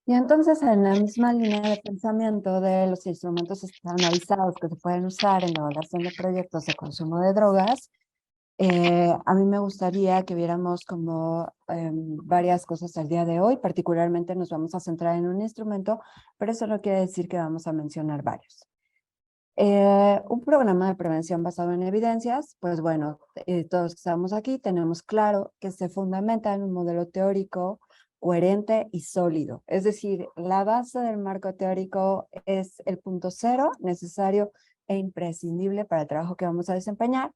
Y entonces, en la misma línea de pensamiento de los instrumentos estandarizados que se pueden usar en la evaluación de proyectos de consumo de drogas, a mí me gustaría que viéramos como varias cosas al día de hoy. Particularmente nos vamos a centrar en un instrumento, pero eso no quiere decir que vamos a mencionar varios. Un programa de prevención basado en evidencias, pues bueno, todos que estamos aquí tenemos claro que se fundamenta en un modelo teórico coherente y sólido. Es decir, la base del marco teórico es el punto cero necesario e imprescindible para el trabajo que vamos a desempeñar.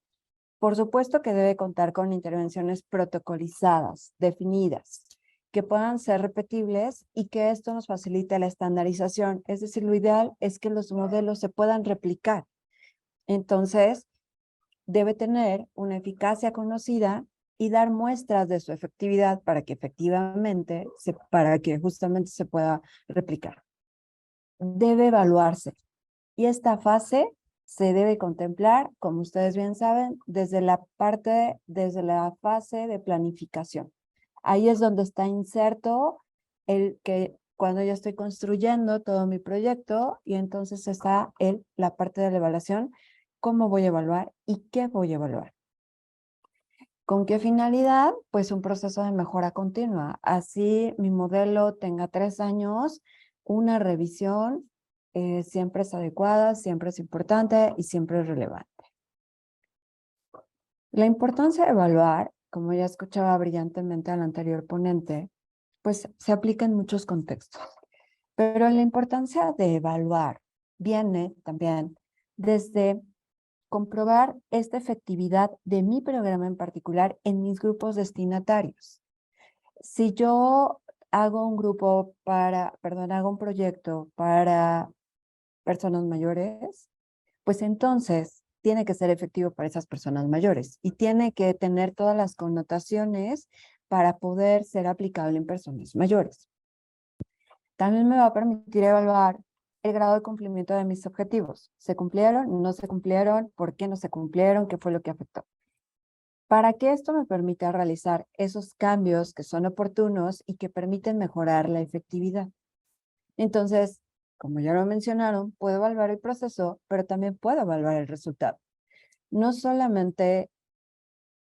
Por supuesto que debe contar con intervenciones protocolizadas, definidas, que puedan ser repetibles y que esto nos facilite la estandarización. Es decir, lo ideal es que los modelos se puedan replicar. Entonces, debe tener una eficacia conocida y dar muestras de su efectividad para que efectivamente, para que justamente se pueda replicar. Debe evaluarse. Y esta fase se debe contemplar, como ustedes bien saben, desde la fase de planificación. Ahí es donde está inserto el que cuando yo estoy construyendo todo mi proyecto y entonces está la parte de la evaluación, cómo voy a evaluar y qué voy a evaluar. ¿Con qué finalidad? Pues un proceso de mejora continua. Así mi modelo tenga 3 años, una revisión siempre es adecuada, siempre es importante y siempre es relevante. La importancia de evaluar, como ya escuchaba brillantemente al anterior ponente, pues se aplica en muchos contextos. Pero la importancia de evaluar viene también desde comprobar esta efectividad de mi programa en particular en mis grupos destinatarios. Si yo hago hago un proyecto para personas mayores, pues entonces tiene que ser efectivo para esas personas mayores y tiene que tener todas las connotaciones para poder ser aplicable en personas mayores. También me va a permitir evaluar el grado de cumplimiento de mis objetivos. ¿Se cumplieron? ¿No se cumplieron? ¿Por qué no se cumplieron? ¿Qué fue lo que afectó? Para que esto me permita realizar esos cambios que son oportunos y que permiten mejorar la efectividad. Entonces, como ya lo mencionaron, puedo evaluar el proceso, pero también puedo evaluar el resultado. No solamente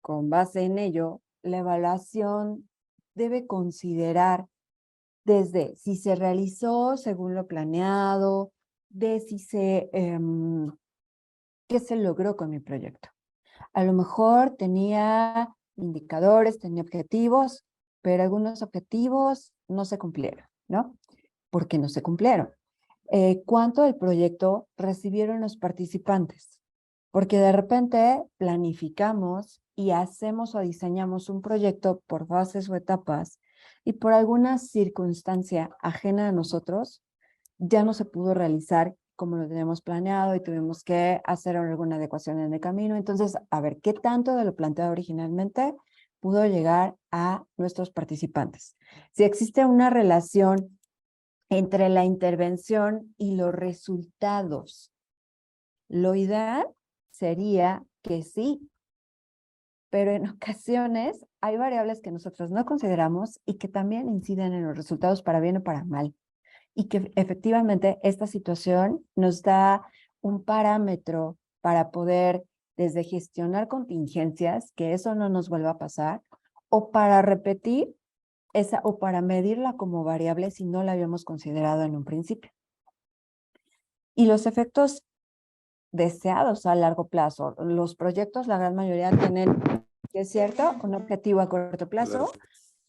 con base en ello, la evaluación debe considerar desde si se realizó según lo planeado, de qué se logró con mi proyecto. A lo mejor tenía indicadores, tenía objetivos, pero algunos objetivos no se cumplieron, ¿no? ¿Por qué no se cumplieron? ¿Cuánto del proyecto recibieron los participantes? Porque de repente planificamos y hacemos o diseñamos un proyecto por fases o etapas y por alguna circunstancia ajena a nosotros ya no se pudo realizar como lo teníamos planeado y tuvimos que hacer alguna adecuación en el camino. Entonces, a ver, ¿qué tanto de lo planteado originalmente pudo llegar a nuestros participantes? Si existe una relación entre la intervención y los resultados, lo ideal sería que sí, pero en ocasiones hay variables que nosotros no consideramos y que también inciden en los resultados para bien o para mal. Y que efectivamente esta situación nos da un parámetro para poder desde gestionar contingencias, que eso no nos vuelva a pasar, o para repetir o para medirla como variable si no la habíamos considerado en un principio. Y los efectos deseados a largo plazo. Los proyectos, la gran mayoría tienen, es cierto, un objetivo a corto plazo,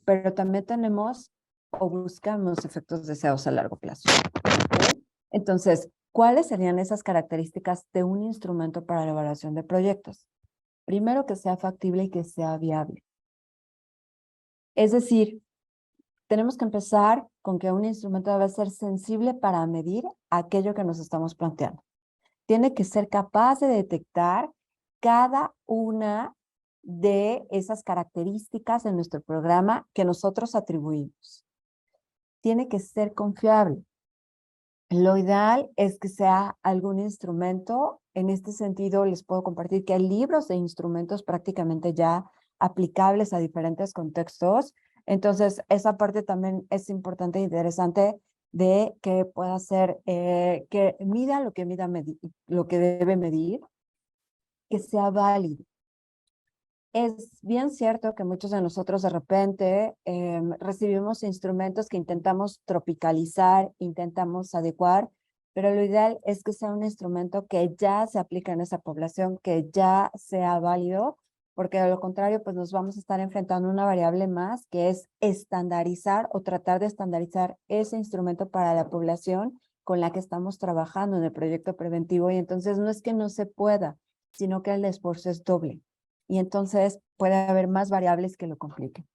pero también tenemos o buscamos efectos deseados a largo plazo. ¿Okay? Entonces, ¿cuáles serían esas características de un instrumento para la evaluación de proyectos? Primero, que sea factible y que sea viable. Es decir, tenemos que empezar con que un instrumento debe ser sensible para medir aquello que nos estamos planteando. Tiene que ser capaz de detectar cada una de esas características de nuestro programa que nosotros atribuimos. Tiene que ser confiable. Lo ideal es que sea algún instrumento. En este sentido, les puedo compartir que hay libros de instrumentos prácticamente ya aplicables a diferentes contextos Entonces, esa parte también es importante e interesante de que pueda ser, que mida lo que lo que debe medir, que sea válido. Es bien cierto que muchos de nosotros de repente recibimos instrumentos que intentamos tropicalizar, intentamos adecuar, pero lo ideal es que sea un instrumento que ya se aplique en esa población, que ya sea válido, porque de lo contrario, pues nos vamos a estar enfrentando a una variable más, que es estandarizar o tratar de estandarizar ese instrumento para la población con la que estamos trabajando en el proyecto preventivo. Y entonces no es que no se pueda, sino que el esfuerzo es doble y entonces puede haber más variables que lo compliquen.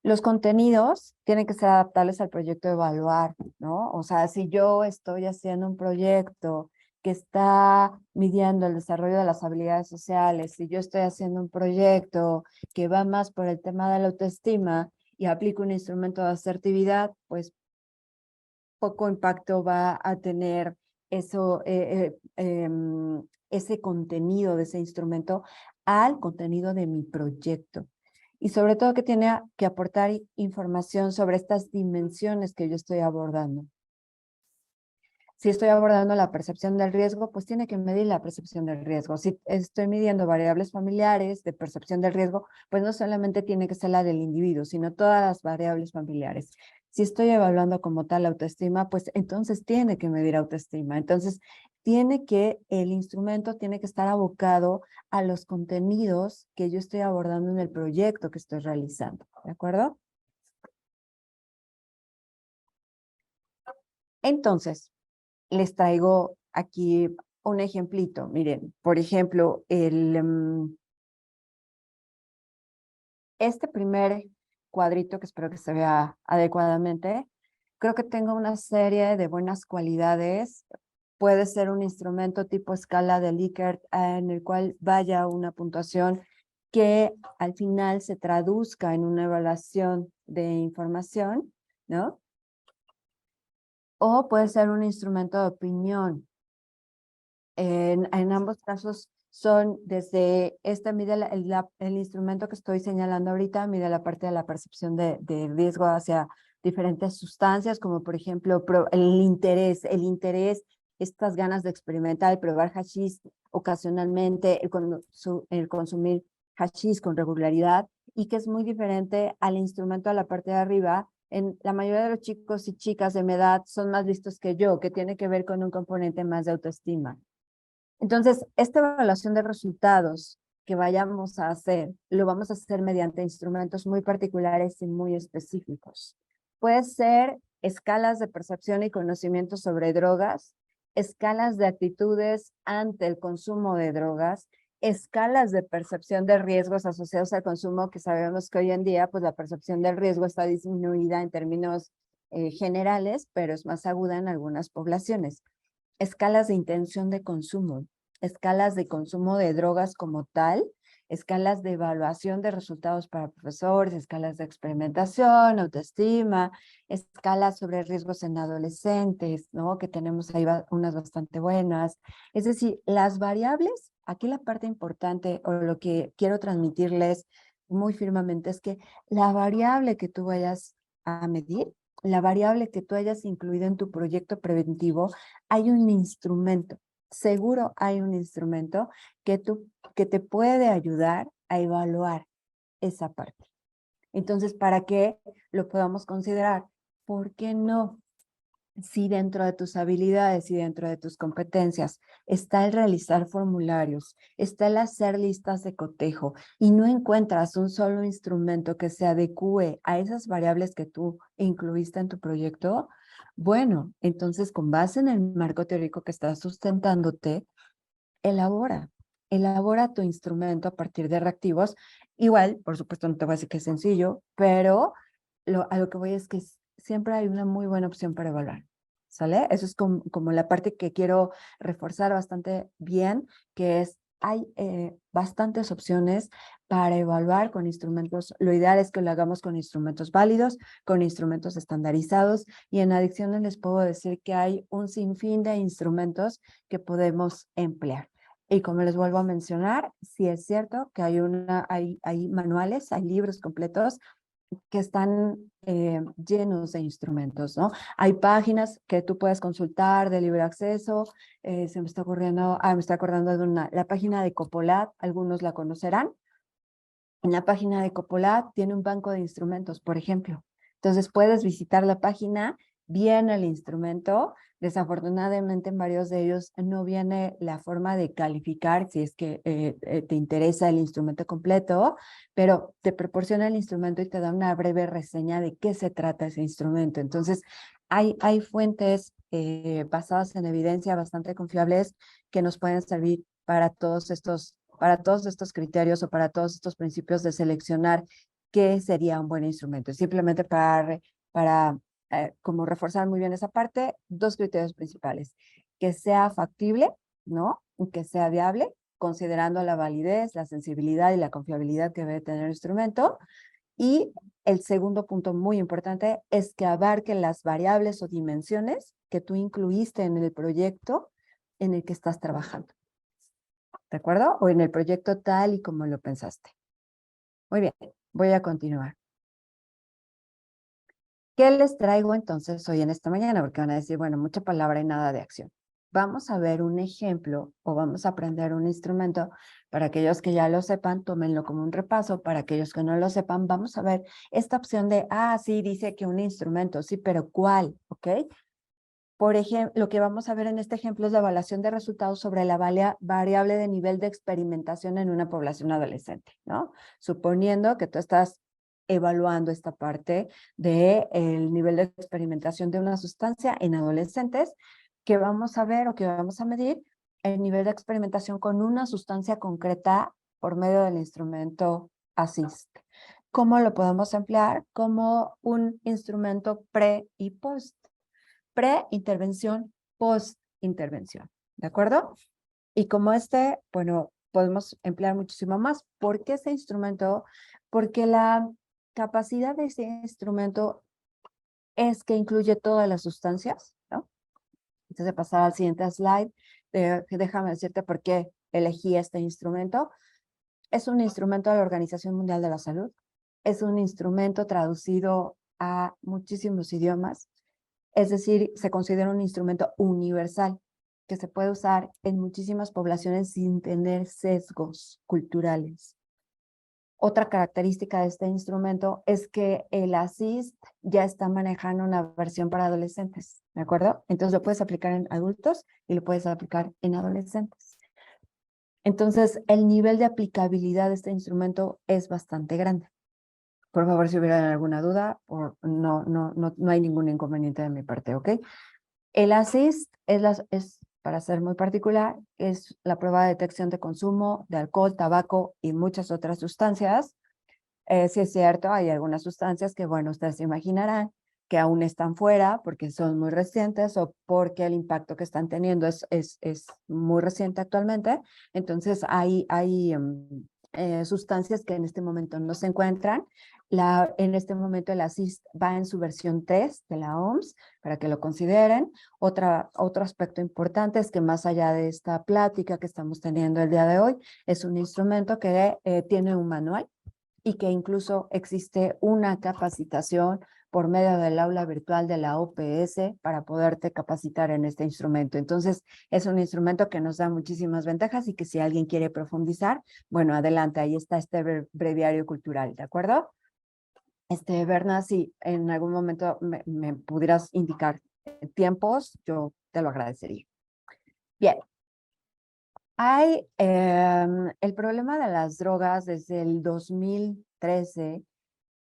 Los contenidos tienen que ser adaptables al proyecto de evaluar, ¿no? O sea, si yo estoy haciendo un proyecto que está midiendo el desarrollo de las habilidades sociales, si yo estoy haciendo un proyecto que va más por el tema de la autoestima y aplico un instrumento de asertividad, pues poco impacto va a tener eso, ese contenido de ese instrumento al contenido de mi proyecto. Y sobre todo que tiene que aportar información sobre estas dimensiones que yo estoy abordando. Si estoy abordando la percepción del riesgo, pues tiene que medir la percepción del riesgo. Si estoy midiendo variables familiares de percepción del riesgo, pues no solamente tiene que ser la del individuo, sino todas las variables familiares. Si estoy evaluando como tal la autoestima, pues entonces tiene que medir autoestima. Entonces, el instrumento tiene que estar abocado a los contenidos que yo estoy abordando en el proyecto que estoy realizando. ¿De acuerdo? Entonces, les traigo aquí un ejemplito. Miren, por ejemplo, este primer cuadrito, que espero que se vea adecuadamente, creo que tengo una serie de buenas cualidades. Puede ser un instrumento tipo escala de Likert en el cual vaya una puntuación que al final se traduzca en una evaluación de información, ¿no? O puede ser un instrumento de opinión. En ambos casos son desde, mide el instrumento que estoy señalando ahorita, mide la parte de la percepción de riesgo hacia diferentes sustancias, como por ejemplo el interés, estas ganas de experimentar, el probar hashish ocasionalmente, el consumir hashish con regularidad, y que es muy diferente al instrumento a la parte de arriba. En la mayoría de los chicos y chicas de mi edad son más listos que yo, que tiene que ver con un componente más de autoestima. Entonces, esta evaluación de resultados que vayamos a hacer, lo vamos a hacer mediante instrumentos muy particulares y muy específicos. Puede ser escalas de percepción y conocimiento sobre drogas, escalas de actitudes ante el consumo de drogas, escalas de percepción de riesgos asociados al consumo, que sabemos que hoy en día pues la percepción del riesgo está disminuida en términos generales, pero es más aguda en algunas poblaciones. Escalas de intención de consumo, escalas de consumo de drogas como tal, escalas de evaluación de resultados para profesores, escalas de experimentación, autoestima, escalas sobre riesgos en adolescentes, ¿no? Que tenemos ahí unas bastante buenas. Es decir, las variables, aquí la parte importante o lo que quiero transmitirles muy firmemente es que la variable que tú vayas a medir, la variable que tú hayas incluido en tu proyecto preventivo, hay un instrumento, seguro hay un instrumento que te puede ayudar a evaluar esa parte. Entonces, para que lo podamos considerar, ¿por qué no? Si dentro de tus habilidades y dentro de tus competencias está el realizar formularios, está el hacer listas de cotejo y no encuentras un solo instrumento que se adecue a esas variables que tú incluiste en tu proyecto, bueno, entonces con base en el marco teórico que estás sustentándote, elabora tu instrumento a partir de reactivos. Igual, por supuesto, no te voy a decir que es sencillo, pero a lo que voy es que siempre hay una muy buena opción para evaluar, ¿sale? Eso es como la parte que quiero reforzar bastante bien, que es, hay bastantes opciones para evaluar con instrumentos. Lo ideal es que lo hagamos con instrumentos válidos, con instrumentos estandarizados, y en adicciones les puedo decir que hay un sinfín de instrumentos que podemos emplear. Y como les vuelvo a mencionar, sí es cierto que hay manuales, hay libros completos que están llenos de instrumentos, ¿no? Hay páginas que tú puedes consultar de libre acceso. Se me está ocurriendo, me estoy acordando de la página de Copolat, algunos la conocerán. En la página de Copolat tiene un banco de instrumentos, por ejemplo. Entonces puedes visitar la página, viene el instrumento. Desafortunadamente en varios de ellos no viene la forma de calificar si es que te interesa el instrumento completo, pero te proporciona el instrumento y te da una breve reseña de qué se trata ese instrumento. Entonces hay fuentes basadas en evidencia bastante confiables que nos pueden servir para todos estos criterios o para todos estos principios de seleccionar qué sería un buen instrumento. Simplemente para como reforzar muy bien esa parte, dos criterios principales. Que sea factible, ¿no? Y que sea viable, considerando la validez, la sensibilidad y la confiabilidad que debe tener el instrumento. Y el segundo punto muy importante es que abarque las variables o dimensiones que tú incluiste en el proyecto en el que estás trabajando. ¿De acuerdo? O en el proyecto tal y como lo pensaste. Muy bien, voy a continuar. ¿Qué les traigo entonces hoy en esta mañana? Porque van a decir, bueno, mucha palabra y nada de acción. Vamos a ver un ejemplo o vamos a aprender un instrumento. Para aquellos que ya lo sepan, tómenlo como un repaso. Para aquellos que no lo sepan, vamos a ver esta opción de, sí, dice que un instrumento, sí, pero ¿cuál? ¿Ok? Por ejemplo, lo que vamos a ver en este ejemplo es la evaluación de resultados sobre la variable de nivel de experimentación en una población adolescente, ¿no? Suponiendo que tú estás evaluando esta parte del nivel de experimentación de una sustancia en adolescentes, que vamos a ver o que vamos a medir el nivel de experimentación con una sustancia concreta por medio del instrumento ASSIST. ¿Cómo lo podemos emplear? Como un instrumento pre y post. Pre-intervención, post-intervención, ¿de acuerdo? Y como bueno, podemos emplear muchísimo más. ¿Por qué ese instrumento? Porque la capacidad de ese instrumento es que incluye todas las sustancias, ¿no? Antes de pasar al siguiente slide, déjame decirte por qué elegí este instrumento. Es un instrumento de la Organización Mundial de la Salud. Es un instrumento traducido a muchísimos idiomas. Es decir, se considera un instrumento universal que se puede usar en muchísimas poblaciones sin tener sesgos culturales. Otra característica de este instrumento es que el ASSIST ya está manejando una versión para adolescentes, ¿de acuerdo? Entonces lo puedes aplicar en adultos y lo puedes aplicar en adolescentes. Entonces, el nivel de aplicabilidad de este instrumento es bastante grande. Por favor, si hubiera alguna duda, no hay ningún inconveniente de mi parte, ¿ok? El ASSIST es, para ser muy particular, es la prueba de detección de consumo de alcohol, tabaco y muchas otras sustancias. Sí es cierto, hay algunas sustancias que, bueno, ustedes se imaginarán que aún están fuera porque son muy recientes o porque el impacto que están teniendo es muy reciente actualmente. Entonces, hay sustancias que en este momento no se encuentran. En este momento el ASSIST va en su versión 3 de la OMS para que lo consideren. Otro aspecto importante es que más allá de esta plática que estamos teniendo el día de hoy, es un instrumento que tiene un manual y que incluso existe una capacitación por medio del aula virtual de la OPS para poderte capacitar en este instrumento. Entonces, es un instrumento que nos da muchísimas ventajas y que si alguien quiere profundizar, bueno, adelante, ahí está este breviario cultural, ¿de acuerdo? Berna, si en algún momento me pudieras indicar tiempos, yo te lo agradecería. Bien. Hay el problema de las drogas desde el 2013.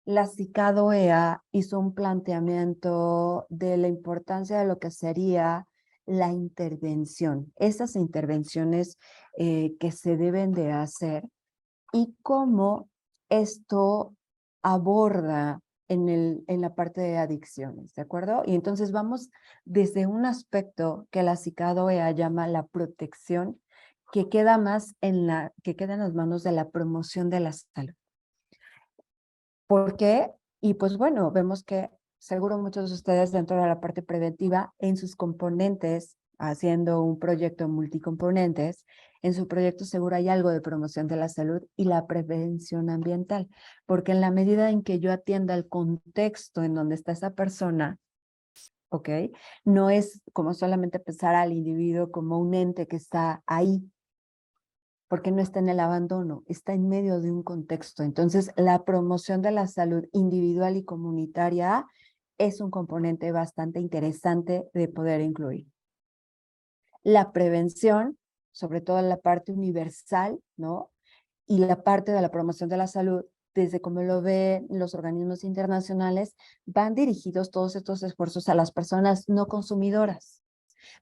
La CICAD-OEA hizo un planteamiento de la importancia de lo que sería la intervención, esas intervenciones que se deben de hacer y cómo esto aborda en la parte de adicciones, ¿de acuerdo? Y entonces vamos desde un aspecto que la CICAD-OEA llama la protección, que queda que queda en las manos de la promoción de la salud. ¿Por qué? Y pues bueno, vemos que seguro muchos de ustedes dentro de la parte preventiva, en sus componentes haciendo un proyecto multicomponentes, en su proyecto seguro hay algo de promoción de la salud y la prevención ambiental, porque en la medida en que yo atienda el contexto en donde está esa persona, ¿ok? No es como solamente pensar al individuo como un ente que está ahí, porque no está en el abandono, está en medio de un contexto. Entonces, la promoción de la salud individual y comunitaria es un componente bastante interesante de poder incluir. La prevención, sobre todo en la parte universal, ¿no? Y la parte de la promoción de la salud, desde como lo ven los organismos internacionales, van dirigidos todos estos esfuerzos a las personas no consumidoras.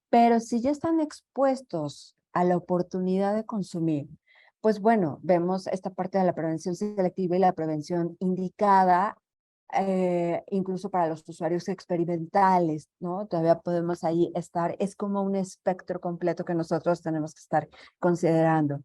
Pero si ya están expuestos a la oportunidad de consumir, pues bueno, vemos esta parte de la prevención selectiva y la prevención indicada, incluso para los usuarios experimentales, ¿no? Todavía podemos ahí estar, es como un espectro completo que nosotros tenemos que estar considerando.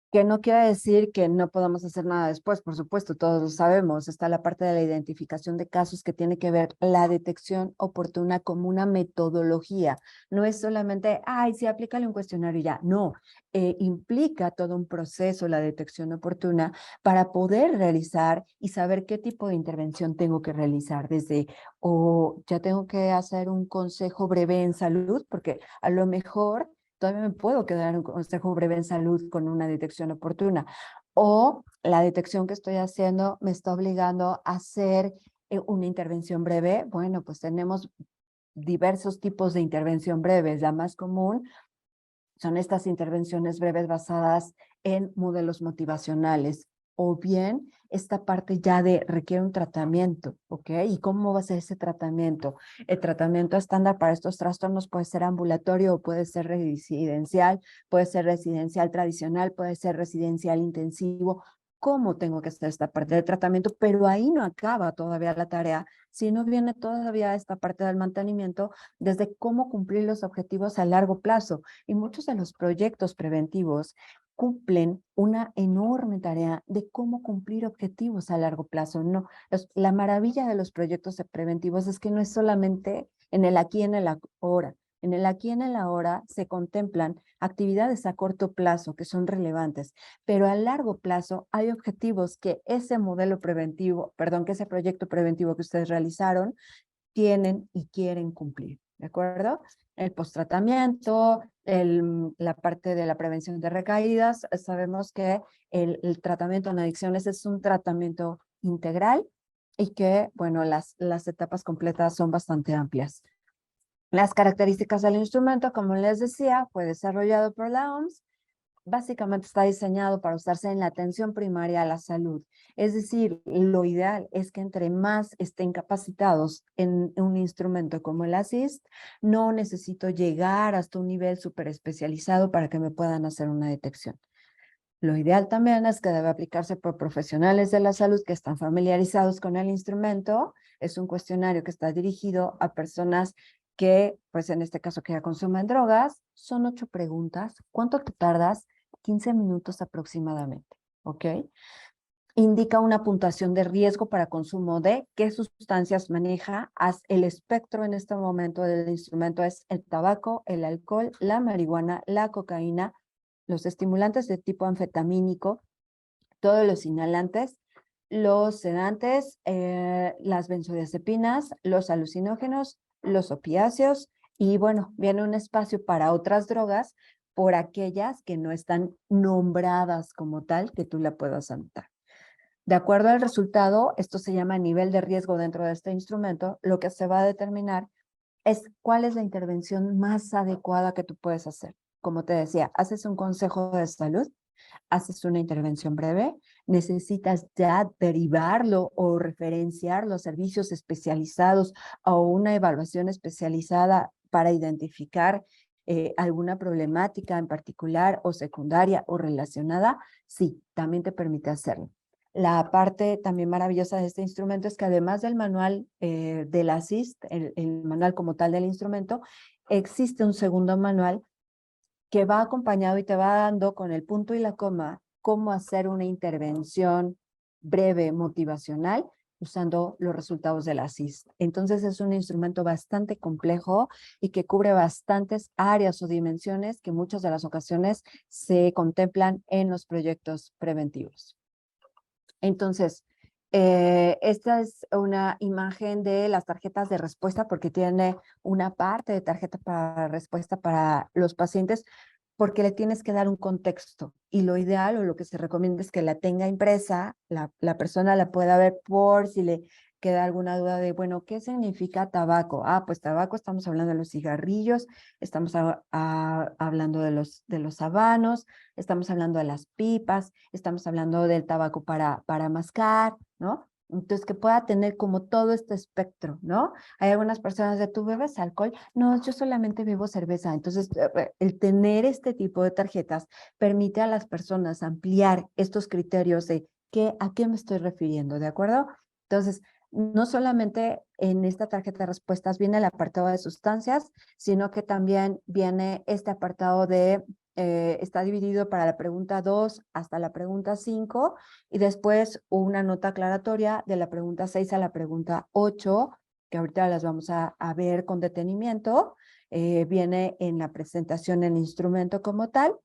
Que no quiere decir que no podamos hacer nada después, por supuesto, todos lo sabemos. Está la parte de la identificación de casos que tiene que ver la detección oportuna como una metodología. No es solamente, ay, sí, aplícale un cuestionario y ya. No, implica todo un proceso, la detección oportuna, para poder realizar y saber qué tipo de intervención tengo que realizar. Desde, o ya tengo que hacer un consejo breve en salud, porque a lo mejor todavía me puedo quedar en un consejo breve en salud con una detección oportuna. O la detección que estoy haciendo me está obligando a hacer una intervención breve. Bueno, pues tenemos diversos tipos de intervención breves. La más común son estas intervenciones breves basadas en modelos motivacionales, o bien esta parte ya de requiere un tratamiento, ¿ok? ¿Y cómo va a ser ese tratamiento? El tratamiento estándar para estos trastornos puede ser ambulatorio o puede ser residencial tradicional, puede ser residencial intensivo. ¿Cómo tengo que hacer esta parte del tratamiento? Pero ahí no acaba todavía la tarea, sino viene todavía esta parte del mantenimiento desde cómo cumplir los objetivos a largo plazo. Y muchos de los proyectos preventivos cumplen una enorme tarea de cómo cumplir objetivos a largo plazo. No, la maravilla de los proyectos preventivos es que no es solamente en el aquí y en el ahora. En el aquí y en el ahora se contemplan actividades a corto plazo que son relevantes, pero a largo plazo hay objetivos que ese modelo preventivo, perdón, que ese proyecto preventivo que ustedes realizaron tienen y quieren cumplir, ¿de acuerdo? El posttratamiento, la parte de la prevención de recaídas, sabemos que el tratamiento en adicciones es un tratamiento integral y que, bueno, las etapas completas son bastante amplias. Las características del instrumento, como les decía, fue desarrollado por la OMS. Básicamente está diseñado para usarse en la atención primaria a la salud. Es decir, lo ideal es que entre más estén capacitados en un instrumento como el ASIST, no necesito llegar hasta un nivel súper especializado para que me puedan hacer una detección. Lo ideal también es que debe aplicarse por profesionales de la salud que están familiarizados con el instrumento. Es un cuestionario que está dirigido a personas que, pues en este caso, que ya consumen drogas. Son 8 preguntas. ¿Cuánto te tardas? 15 minutos aproximadamente, ¿ok? Indica una puntuación de riesgo para consumo de qué sustancias maneja. El espectro en este momento del instrumento es el tabaco, el alcohol, la marihuana, la cocaína, los estimulantes de tipo anfetamínico, todos los inhalantes, los sedantes, las benzodiazepinas, los alucinógenos, los opiáceos y bueno, viene un espacio para otras drogas por aquellas que no están nombradas como tal que tú la puedas anotar. De acuerdo al resultado, esto se llama nivel de riesgo dentro de este instrumento, lo que se va a determinar es cuál es la intervención más adecuada que tú puedes hacer. Como te decía, haces un consejo de salud, haces una intervención breve, necesitas ya derivarlo o referenciar los servicios especializados o una evaluación especializada para identificar alguna problemática en particular o secundaria o relacionada, sí, también te permite hacerlo. La parte también maravillosa de este instrumento es que además del manual del ASIST, el manual como tal del instrumento, existe un segundo manual que va acompañado y te va dando con el punto y la coma cómo hacer una intervención breve motivacional usando los resultados de la CIS. Entonces es un instrumento bastante complejo y que cubre bastantes áreas o dimensiones que muchas de las ocasiones se contemplan en los proyectos preventivos. Entonces, esta es una imagen de las tarjetas de respuesta porque tiene una parte de tarjeta para respuesta para los pacientes porque le tienes que dar un contexto y lo ideal o lo que se recomienda es que la tenga impresa, la persona la pueda ver por si le queda alguna duda de, bueno, ¿qué significa tabaco? Ah, pues tabaco, estamos hablando de los cigarrillos, estamos hablando de los habanos, estamos hablando de las pipas, estamos hablando del tabaco para mascar, ¿no? Entonces, que pueda tener como todo este espectro, ¿no? Hay algunas personas de, ¿tú bebes alcohol? No, yo solamente bebo cerveza. Entonces, el tener este tipo de tarjetas permite a las personas ampliar estos criterios de a qué me estoy refiriendo, ¿de acuerdo? Entonces, no solamente en esta tarjeta de respuestas viene el apartado de sustancias, sino que también viene este apartado de está dividido para la pregunta 2 hasta la pregunta 5 y después una nota aclaratoria de la pregunta 6 a la pregunta 8, que ahorita las vamos a ver con detenimiento. Viene en la presentación el instrumento como tal.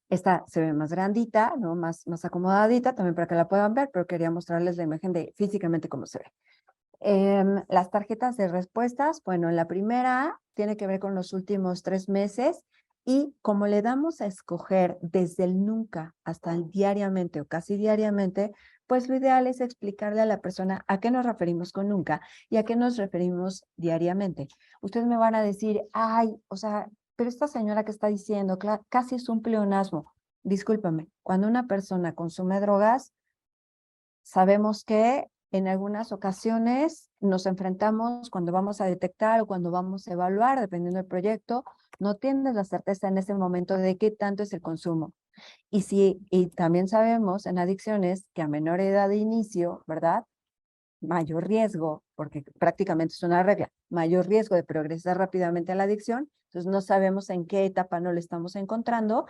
Esta se ve más grandita, ¿no? Más acomodadita, también para que la puedan ver, pero quería mostrarles la imagen de físicamente cómo se ve. Las tarjetas de respuestas, bueno, la primera tiene que ver con los últimos 3 meses y como le damos a escoger desde el nunca hasta el diariamente o casi diariamente, pues lo ideal es explicarle a la persona a qué nos referimos con nunca y a qué nos referimos diariamente. Ustedes me van a decir, ay, o sea, pero esta señora que está diciendo, casi es un pleonasmo. Discúlpame, cuando una persona consume drogas, sabemos que en algunas ocasiones nos enfrentamos cuando vamos a detectar o cuando vamos a evaluar, dependiendo del proyecto, no tienes la certeza en ese momento de qué tanto es el consumo. Y también sabemos en adicciones que a menor edad de inicio, ¿verdad? Mayor riesgo, porque prácticamente es una regla, mayor riesgo de progresar rápidamente a la adicción, entonces no sabemos en qué etapa no lo estamos encontrando.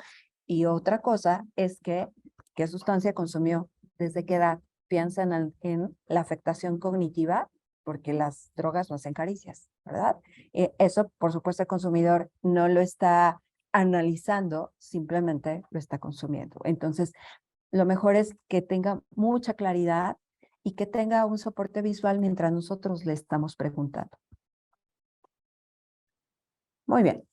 Y otra cosa es que, ¿qué sustancia consumió? ¿Desde qué edad? Piensan en la afectación cognitiva, porque las drogas no hacen caricias, ¿verdad? Eso, por supuesto, el consumidor no lo está analizando, simplemente lo está consumiendo. Entonces, lo mejor es que tenga mucha claridad y que tenga un soporte visual mientras nosotros le estamos preguntando. Muy bien.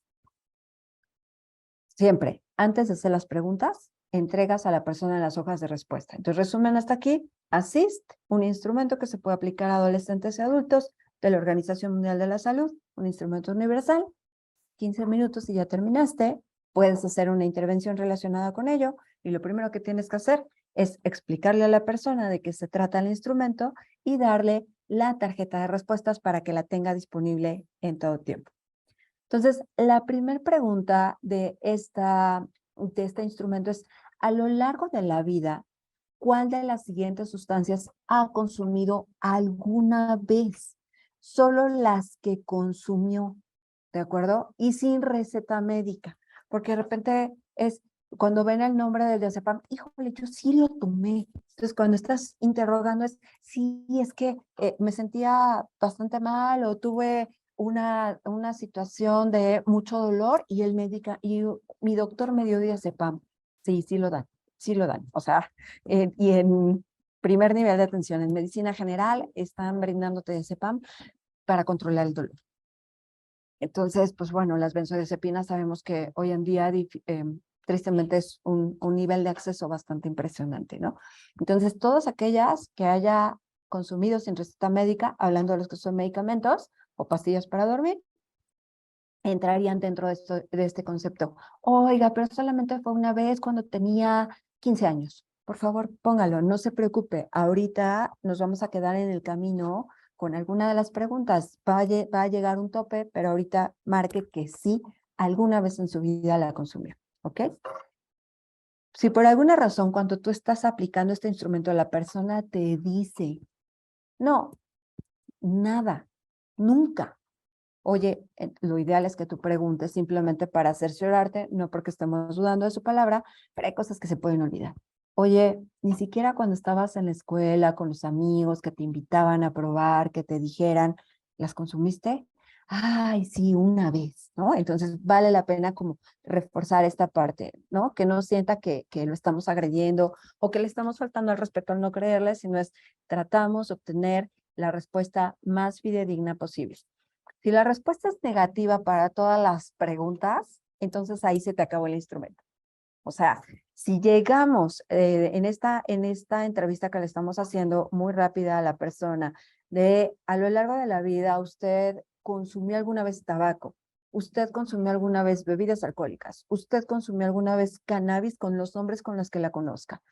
Siempre, antes de hacer las preguntas, entregas a la persona las hojas de respuesta. Entonces, resumen hasta aquí, ASIST, un instrumento que se puede aplicar a adolescentes y adultos de la Organización Mundial de la Salud, un instrumento universal, 15 minutos y ya terminaste, puedes hacer una intervención relacionada con ello y lo primero que tienes que hacer es explicarle a la persona de qué se trata el instrumento y darle la tarjeta de respuestas para que la tenga disponible en todo tiempo. Entonces, la primera pregunta de este instrumento es, a lo largo de la vida, ¿cuál de las siguientes sustancias ha consumido alguna vez? Solo las que consumió, ¿de acuerdo? Y sin receta médica, porque de repente es cuando ven el nombre del diazepam, híjole, yo sí lo tomé. Entonces, cuando estás interrogando es, sí, es que me sentía bastante mal o tuve una situación de mucho dolor y y mi doctor me dio diazepam. Sí, sí lo dan. O sea, y en primer nivel de atención, en medicina general, están brindándote diazepam para controlar el dolor. Entonces, pues bueno, las benzodiazepinas sabemos que hoy en día tristemente es un nivel de acceso bastante impresionante, ¿no? Entonces, todas aquellas que haya consumido sin receta médica, hablando de los que son medicamentos o pastillas para dormir, entrarían dentro de este concepto. Oiga, pero solamente fue una vez cuando tenía 15 años. Por favor, póngalo, no se preocupe. Ahorita nos vamos a quedar en el camino con alguna de las preguntas. Va a llegar un tope, pero ahorita marque que sí, alguna vez en su vida la consumió. ¿Ok? Si por alguna razón cuando tú estás aplicando este instrumento, la persona te dice, no, nada, nunca. Oye, lo ideal es que tú preguntes simplemente para cerciorarte, no porque estemos dudando de su palabra, pero hay cosas que se pueden olvidar. Oye, ni siquiera cuando estabas en la escuela con los amigos que te invitaban a probar, que te dijeran, ¿las consumiste? Ay, sí, una vez, ¿no? Entonces vale la pena como reforzar esta parte, ¿no? Que no sienta que lo estamos agrediendo o que le estamos faltando al respeto al no creerle, sino es tratamos de obtener la respuesta más fidedigna posible. Si la respuesta es negativa para todas las preguntas, entonces ahí se te acabó el instrumento. O sea, si llegamos en esta entrevista que le estamos haciendo muy rápida a la persona, de a lo largo de la vida, usted consumió alguna vez tabaco, usted consumió alguna vez bebidas alcohólicas, usted consumió alguna vez cannabis con los nombres con los que la conozca,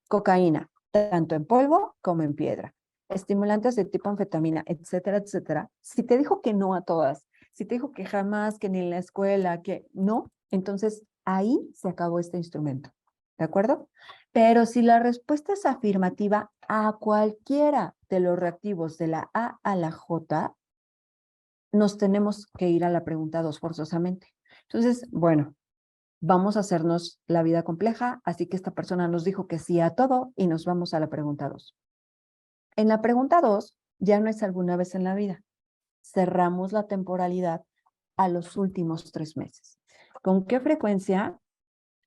cocaína, tanto en polvo como en piedra, estimulantes de tipo anfetamina, etcétera, etcétera. Si te dijo que no a todas, si te dijo que jamás, que ni en la escuela, que no, entonces ahí se acabó este instrumento. ¿De acuerdo? Pero si la respuesta es afirmativa a cualquiera de los reactivos de la A a la J, nos tenemos que ir a la pregunta 2 forzosamente. Entonces, bueno, vamos a hacernos la vida compleja, así que esta persona nos dijo que sí a todo y nos vamos a la pregunta 2. En la pregunta 2 ya no es alguna vez en la vida. Cerramos la temporalidad a los últimos 3 meses. ¿Con qué frecuencia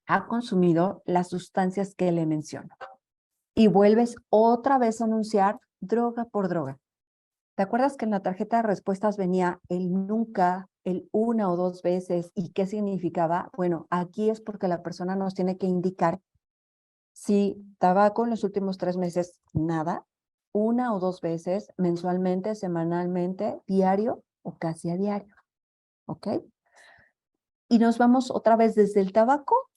ha consumido las sustancias que le menciono? Y vuelves otra vez a anunciar droga por droga. ¿Te acuerdas que en la tarjeta de respuestas venía el nunca, el una o dos veces y qué significaba? Bueno, aquí es porque la persona nos tiene que indicar si tabaco en los últimos 3 meses, nada, una o dos veces, mensualmente, semanalmente, diario o casi a diario, ¿ok? Y nos vamos otra vez desde el tabaco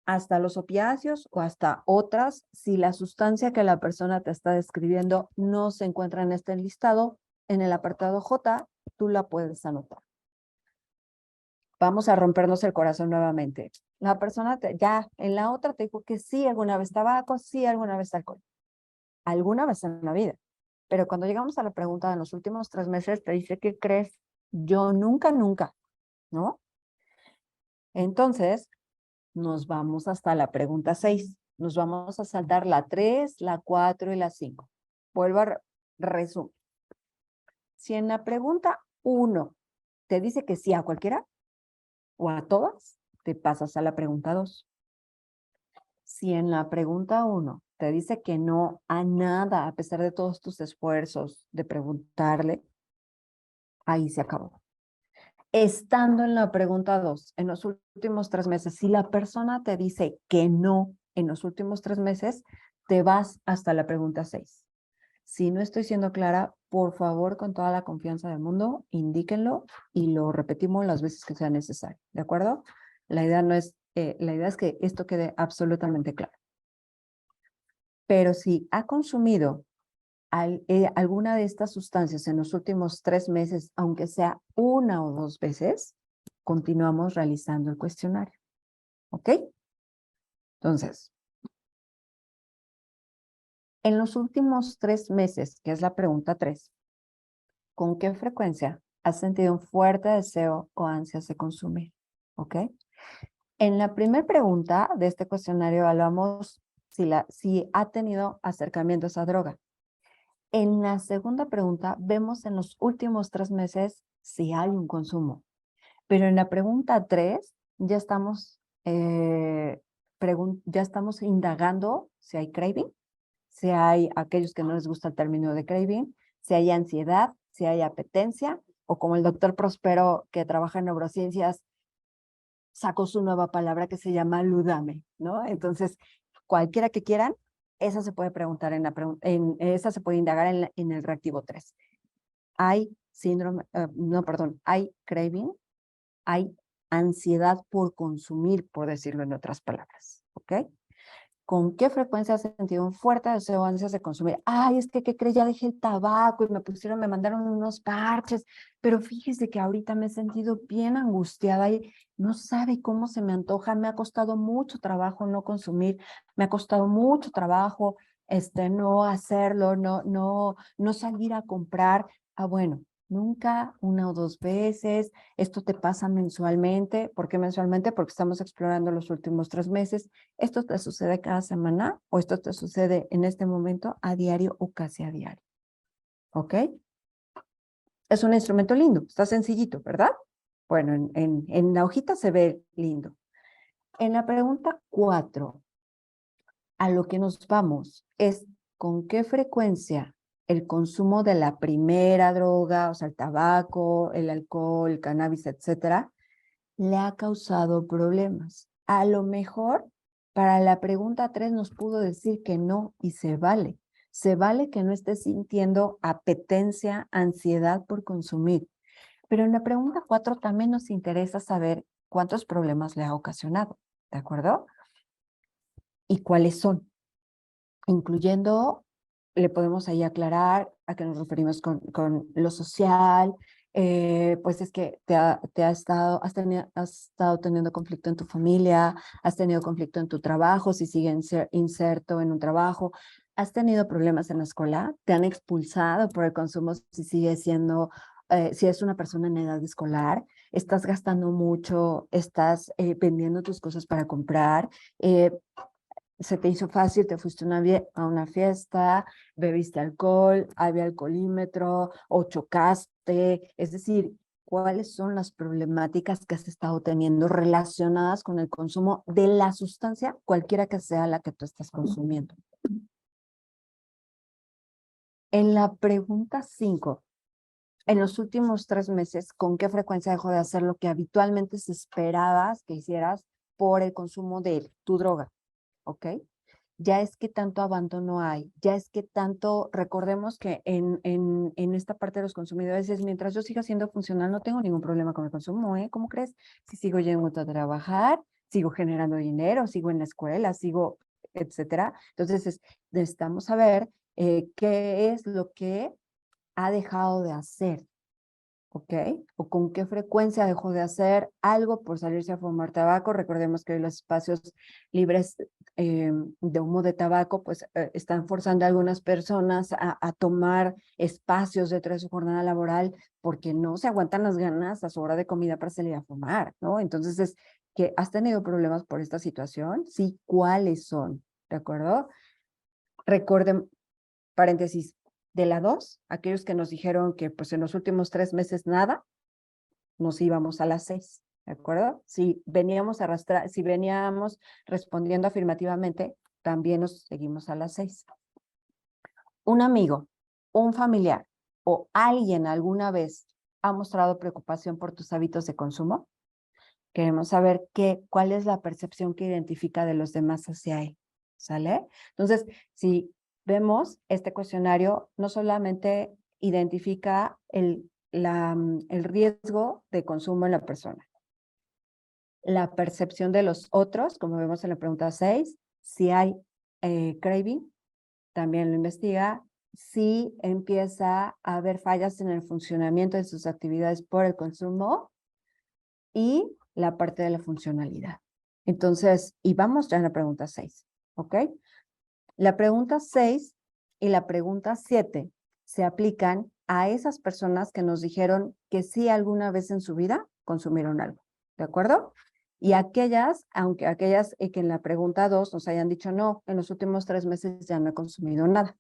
hasta los opiáceos o hasta otras, si la sustancia que la persona te está describiendo no se encuentra en este listado, en el apartado J, tú la puedes anotar. Vamos a rompernos el corazón nuevamente. La persona ya en la otra te dijo que sí, alguna vez tabaco, sí, alguna vez alcohol, alguna vez en la vida. Pero cuando llegamos a la pregunta de los últimos 3 meses, te dice, ¿qué crees? Yo nunca, nunca, ¿no? Entonces, nos vamos hasta la pregunta 6. Nos vamos a saltar la 3, la 4 y la 5. Vuelvo a resumir. Si en la pregunta 1 te dice que sí a cualquiera o a todas, te pasas a la pregunta 2. Si en la pregunta 1 te dice que no a nada, a pesar de todos tus esfuerzos de preguntarle, ahí se acabó. Estando en la pregunta 2, en los últimos 3 meses, si la persona te dice que no en los últimos 3 meses, te vas hasta la pregunta 6. Si no estoy siendo clara, por favor, con toda la confianza del mundo, indíquenlo y lo repetimos las veces que sea necesario, ¿de acuerdo? La idea no es, la idea es que esto quede absolutamente claro. Pero si ha consumido alguna de estas sustancias en los últimos 3 meses, aunque sea una o dos veces, continuamos realizando el cuestionario. ¿Ok? Entonces, en los últimos 3 meses, que es la pregunta 3, ¿con qué frecuencia has sentido un fuerte deseo o ansias de consumir? ¿Ok? En la primera pregunta de este cuestionario evaluamos si ha tenido acercamiento a esa droga. En la segunda pregunta vemos en los últimos 3 meses si hay un consumo. Pero en la pregunta 3 ya estamos, ya estamos indagando si hay craving, si hay aquellos que no les gusta el término de craving, si hay ansiedad, si hay apetencia, o como el doctor Prospero que trabaja en neurociencias sacó su nueva palabra que se llama ludame, ¿no? Entonces, cualquiera que quieran, esa se puede preguntar esa se puede indagar en el reactivo 3. Hay síndrome, no, perdón, hay craving, hay ansiedad por consumir, por decirlo en otras palabras, ¿ok? ¿Con qué frecuencia has sentido un fuerte deseo ansias de consumir? Ay, es que, ¿qué crees? Ya dejé el tabaco y me mandaron unos parches, pero fíjese que ahorita me he sentido bien angustiada y no sabe cómo se me antoja. Me ha costado mucho trabajo no consumir, me ha costado mucho trabajo no hacerlo, no salir a comprar. Ah, bueno, Nunca, una o dos veces. Esto te pasa mensualmente. ¿Por qué mensualmente? Porque estamos explorando los últimos 3 meses. ¿Esto te sucede cada semana o esto te sucede en este momento a diario o casi a diario? ¿Ok? Es un instrumento lindo, está sencillito, ¿verdad? Bueno, en la hojita se ve lindo. En la pregunta 4, a lo que nos vamos es con qué frecuencia el consumo de la primera droga, o sea, el tabaco, el alcohol, el cannabis, etcétera, le ha causado problemas. A lo mejor para la pregunta 3 nos pudo decir que no y se vale. Se vale que no estés sintiendo apetencia, ansiedad por consumir. Pero en la pregunta 4 también nos interesa saber cuántos problemas le ha ocasionado, ¿de acuerdo? Y cuáles son, incluyendo, le podemos ahí aclarar a qué nos referimos con lo social, pues es que has estado teniendo conflicto en tu familia, has tenido conflicto en tu trabajo, si sigues inserto en un trabajo, has tenido problemas en la escuela, te han expulsado por el consumo si sigues siendo, si es una persona en edad escolar, estás gastando mucho, estás vendiendo tus cosas para comprar, se te hizo fácil, te fuiste a una fiesta, bebiste alcohol, había alcoholímetro o chocaste, es decir, ¿cuáles son las problemáticas que has estado teniendo relacionadas con el consumo de la sustancia, cualquiera que sea la que tú estás consumiendo? En la pregunta 5, en los últimos 3 meses, ¿con qué frecuencia dejó de hacer lo que habitualmente se esperabas que hicieras por el consumo de tu droga? ¿Ok? Ya es que tanto abandono hay, ya es que tanto, recordemos que en esta parte de los consumidores es, mientras yo siga siendo funcional, no tengo ningún problema con el consumo, ¿eh? ¿Cómo crees? Si sigo yendo a trabajar, sigo generando dinero, sigo en la escuela, sigo, etcétera. Entonces, necesitamos saber qué es lo que ha dejado de hacer. ¿Ok? O con qué frecuencia dejó de hacer algo por salirse a fumar tabaco. Recordemos que los espacios libres de humo de tabaco, pues están forzando a algunas personas a tomar espacios dentro de su jornada laboral porque no se aguantan las ganas a su hora de comida para salir a fumar, ¿no? Entonces es que has tenido problemas por esta situación, sí, ¿cuáles son? ¿De acuerdo? Recuerden, paréntesis, de la 2, aquellos que nos dijeron que pues en los últimos 3 meses nada, nos íbamos a las 6, ¿de acuerdo? Si veníamos respondiendo afirmativamente, también nos seguimos a las 6. Un amigo, un familiar o alguien alguna vez ha mostrado preocupación por tus hábitos de consumo. Queremos saber cuál es la percepción que identifica de los demás hacia él, ¿sale? Entonces, si vemos este cuestionario, no solamente identifica el riesgo de consumo en la persona, la percepción de los otros, como vemos en la pregunta 6, si hay craving, también lo investiga, si empieza a haber fallas en el funcionamiento de sus actividades por el consumo y la parte de la funcionalidad. Entonces, y vamos ya en la pregunta 6, ¿ok? La pregunta 6 y la pregunta 7 se aplican a esas personas que nos dijeron que sí alguna vez en su vida consumieron algo, ¿de acuerdo? Y aquellas, aunque aquellas que en la pregunta 2 nos hayan dicho no, en los últimos 3 meses ya no he consumido nada.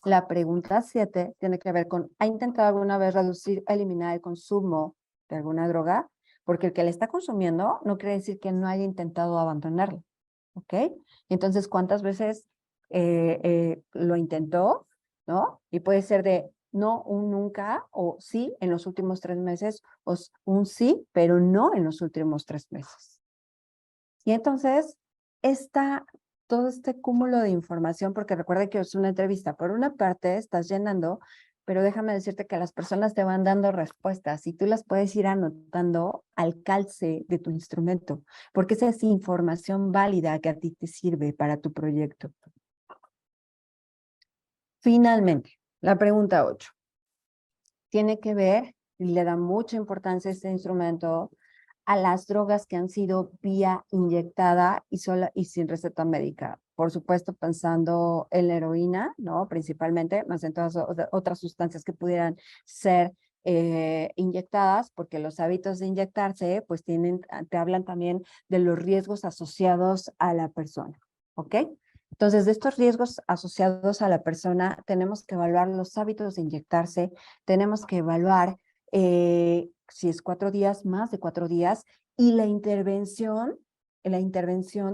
La pregunta 7 tiene que ver con, ¿ha intentado alguna vez reducir, eliminar el consumo de alguna droga? Porque el que le está consumiendo no quiere decir que no haya intentado abandonarlo, ¿ok? Entonces, ¿cuántas veces lo intentó? ¿No? Y puede ser de no, un nunca, o sí en los últimos 3 meses, o un sí, pero no en los últimos 3 meses. Y entonces, todo este cúmulo de información, porque recuerda que es una entrevista, por una parte estás llenando, pero déjame decirte que las personas te van dando respuestas y tú las puedes ir anotando al calce de tu instrumento, porque esa es información válida que a ti te sirve para tu proyecto. Finalmente, la pregunta 8 tiene que ver, y le da mucha importancia a este instrumento, a las drogas que han sido vía inyectada y, sola, y sin receta médica. Por supuesto, pensando en la heroína, ¿no? Principalmente, más en todas otras sustancias que pudieran ser inyectadas, porque los hábitos de inyectarse, pues te hablan también de los riesgos asociados a la persona, ¿ok? Entonces, de estos riesgos asociados a la persona, tenemos que evaluar los hábitos de inyectarse, tenemos que evaluar si es 4 días, más de 4 días, y la intervención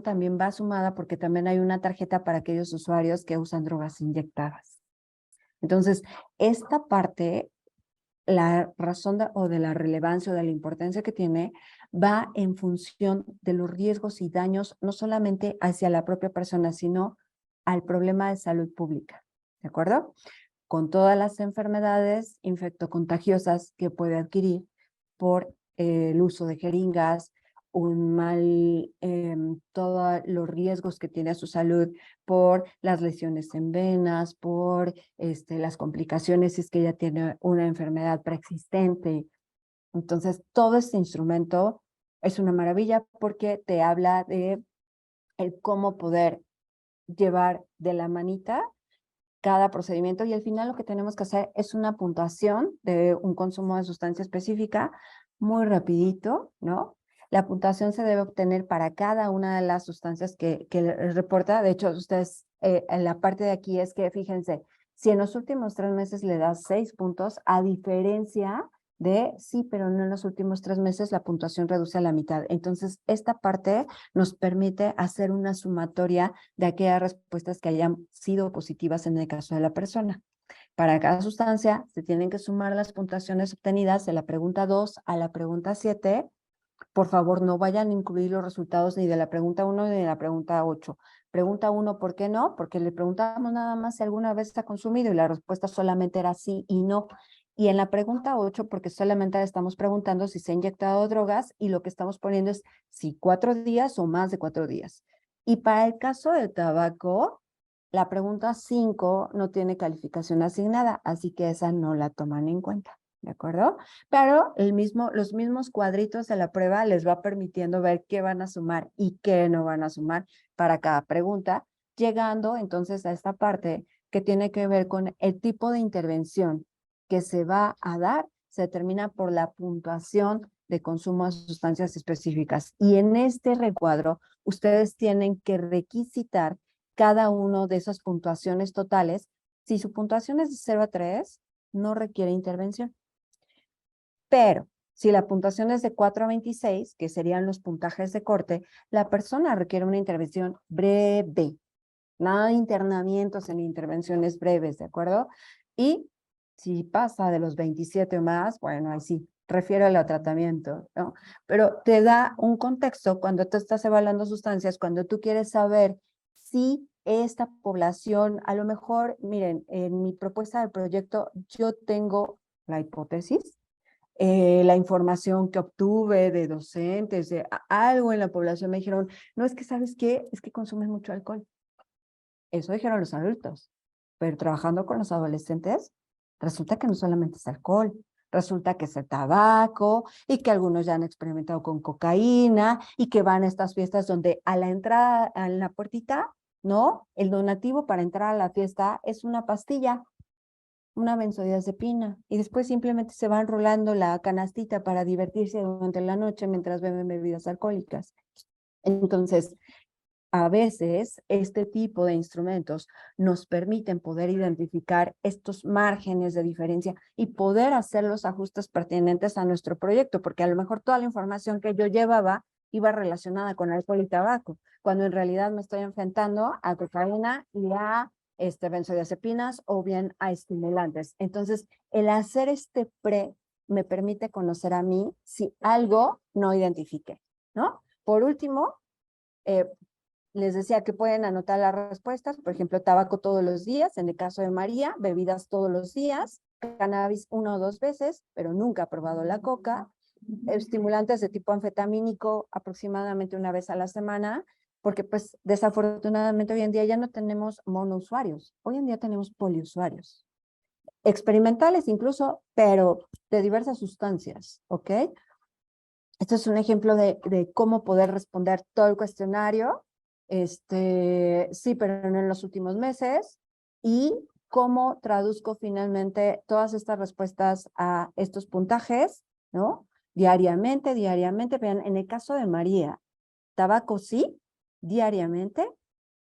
también va sumada porque también hay una tarjeta para aquellos usuarios que usan drogas inyectadas. Entonces, esta parte, la razón o de la relevancia o de la importancia que tiene, va en función de los riesgos y daños, no solamente hacia la propia persona, sino al problema de salud pública. ¿De acuerdo? Con todas las enfermedades infectocontagiosas que puede adquirir por el uso de jeringas, todos los riesgos que tiene a su salud por las lesiones en venas, por las complicaciones si es que ella tiene una enfermedad preexistente. Entonces, todo este instrumento es una maravilla porque te habla de el cómo poder llevar de la manita cada procedimiento y al final lo que tenemos que hacer es una puntuación de un consumo de sustancia específica muy rapidito, ¿no? La puntuación se debe obtener para cada una de las sustancias que reporta. De hecho, ustedes, en la parte de aquí es que, fíjense, si en los últimos 3 meses le das 6 puntos, a diferencia de sí, pero no en los últimos 3 meses la puntuación reduce a la mitad. Entonces, esta parte nos permite hacer una sumatoria de aquellas respuestas que hayan sido positivas en el caso de la persona. Para cada sustancia se tienen que sumar las puntuaciones obtenidas de la pregunta 2 a la pregunta 7. Por favor, no vayan a incluir los resultados ni de la pregunta 1 ni de la pregunta 8. Pregunta 1, ¿por qué no? Porque le preguntamos nada más si alguna vez está consumido y la respuesta solamente era sí y no. Y en la pregunta 8, porque solamente le estamos preguntando si se ha inyectado drogas y lo que estamos poniendo es si 4 días o más de 4 días. Y para el caso del tabaco, la pregunta 5 no tiene calificación asignada, así que esa no la toman en cuenta, ¿de acuerdo? Pero los mismos cuadritos de la prueba les va permitiendo ver qué van a sumar y qué no van a sumar para cada pregunta, llegando entonces a esta parte que tiene que ver con el tipo de intervención que se va a dar, se determina por la puntuación de consumo de sustancias específicas. Y en este recuadro, ustedes tienen que requisitar cada uno de esas puntuaciones totales. Si su puntuación es de 0 a 3, no requiere intervención. Pero si la puntuación es de 4 a 26, que serían los puntajes de corte, la persona requiere una intervención breve. Nada de internamientos en intervenciones breves, ¿de acuerdo? Y si pasa de los 27 o más, bueno, ahí sí, refiero al tratamiento, ¿no? Pero te da un contexto cuando tú estás evaluando sustancias, cuando tú quieres saber si esta población, a lo mejor, miren, en mi propuesta de proyecto, yo tengo la hipótesis, la información que obtuve de docentes, de algo en la población, me dijeron, no, es que, ¿sabes qué? Es que consumen mucho alcohol. Eso dijeron los adultos, pero trabajando con los adolescentes, resulta que no solamente es alcohol, resulta que es el tabaco y que algunos ya han experimentado con cocaína y que van a estas fiestas donde a la entrada, a la puertita, ¿no? El donativo para entrar a la fiesta es una pastilla, una benzodiazepina y después simplemente se van rolando la canastita para divertirse durante la noche mientras beben bebidas alcohólicas. Entonces, a veces este tipo de instrumentos nos permiten poder identificar estos márgenes de diferencia y poder hacer los ajustes pertinentes a nuestro proyecto, porque a lo mejor toda la información que yo llevaba iba relacionada con alcohol y tabaco, cuando en realidad me estoy enfrentando a cocaína y a benzodiazepinas o bien a estimulantes. Entonces, el hacer este pre me permite conocer a mí si algo no identifique, ¿no? Por último, les decía que pueden anotar las respuestas, por ejemplo, tabaco todos los días, en el caso de María, bebidas todos los días, cannabis 1 o 2 veces, pero nunca ha probado la coca, estimulantes de tipo anfetamínico aproximadamente 1 vez a la semana, porque pues desafortunadamente hoy en día ya no tenemos monousuarios, hoy en día tenemos poliusuarios, experimentales incluso, pero de diversas sustancias, ¿ok? Esto es un ejemplo de cómo poder responder todo el cuestionario. Sí, pero no en los últimos meses. Y cómo traduzco finalmente todas estas respuestas a estos puntajes, ¿no? Diariamente. Vean, en el caso de María, tabaco sí, diariamente,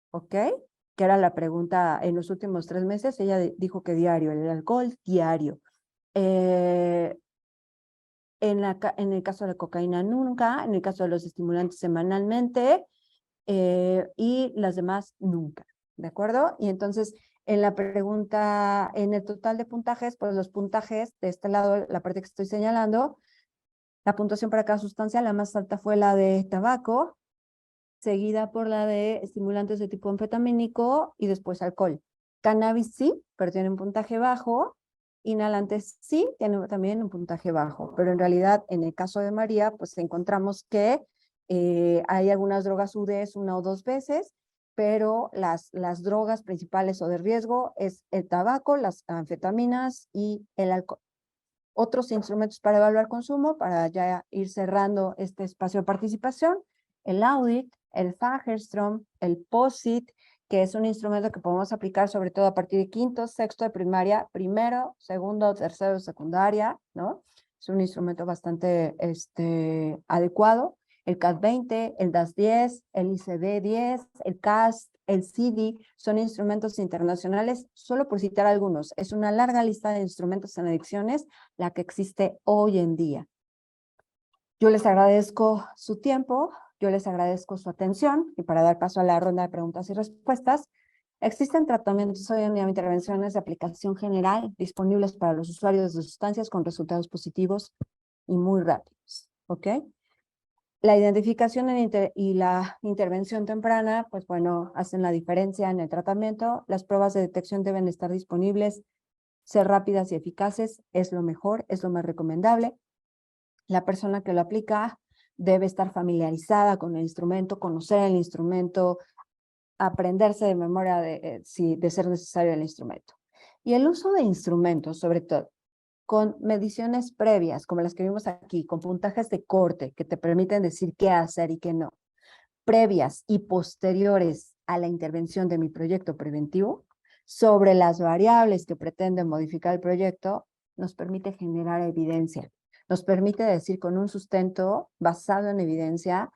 ¿ok? Que era la pregunta en los últimos 3 meses. Ella dijo que diario, el alcohol diario. En el caso de la cocaína nunca, en el caso de los estimulantes semanalmente, y las demás nunca, ¿de acuerdo? Y entonces, en la pregunta, en el total de puntajes, pues los puntajes de este lado, la parte que estoy señalando, la puntuación para cada sustancia, la más alta fue la de tabaco, seguida por la de estimulantes de tipo anfetamínico y después alcohol. Cannabis sí, pero tiene un puntaje bajo. Inhalantes sí, tiene también un puntaje bajo, pero en realidad en el caso de María, pues encontramos que hay algunas drogas UDEs 1 o 2 veces, pero las drogas principales o de riesgo es el tabaco, las anfetaminas y el alcohol. Otros instrumentos para evaluar consumo, para ya ir cerrando este espacio de participación, el audit, el Fagerström, el POSIT, que es un instrumento que podemos aplicar sobre todo a partir de quinto, sexto de primaria, primero, segundo, tercero de secundaria, ¿no? Es un instrumento bastante adecuado. El CAT-20, el DAS-10, el ICD-10, el CAST, el CIDI, son instrumentos internacionales, solo por citar algunos. Es una larga lista de instrumentos en adicciones la que existe hoy en día. Yo les agradezco su tiempo, yo les agradezco su atención, y para dar paso a la ronda de preguntas y respuestas, existen tratamientos hoy en día, intervenciones de aplicación general disponibles para los usuarios de sustancias con resultados positivos y muy rápidos, ¿ok? La identificación y la intervención temprana, pues bueno, hacen la diferencia en el tratamiento. Las pruebas de detección deben estar disponibles, ser rápidas y eficaces, es lo mejor, es lo más recomendable. La persona que lo aplica debe estar familiarizada con el instrumento, conocer el instrumento, aprenderse de memoria de ser necesario el instrumento. Y el uso de instrumentos, sobre todo, con mediciones previas, como las que vimos aquí, con puntajes de corte que te permiten decir qué hacer y qué no, previas y posteriores a la intervención de mi proyecto preventivo, sobre las variables que pretenden modificar el proyecto, nos permite generar evidencia. Nos permite decir con un sustento basado en evidencia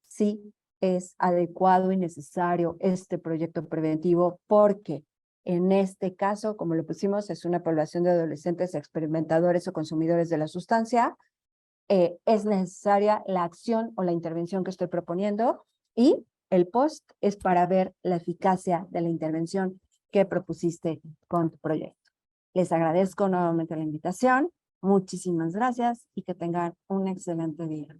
si es adecuado y necesario este proyecto preventivo, porque en este caso, como lo pusimos, es una población de adolescentes experimentadores o consumidores de la sustancia. Es necesaria la acción o la intervención que estoy proponiendo, y el post es para ver la eficacia de la intervención que propusiste con tu proyecto. Les agradezco nuevamente la invitación. Muchísimas gracias y que tengan un excelente día.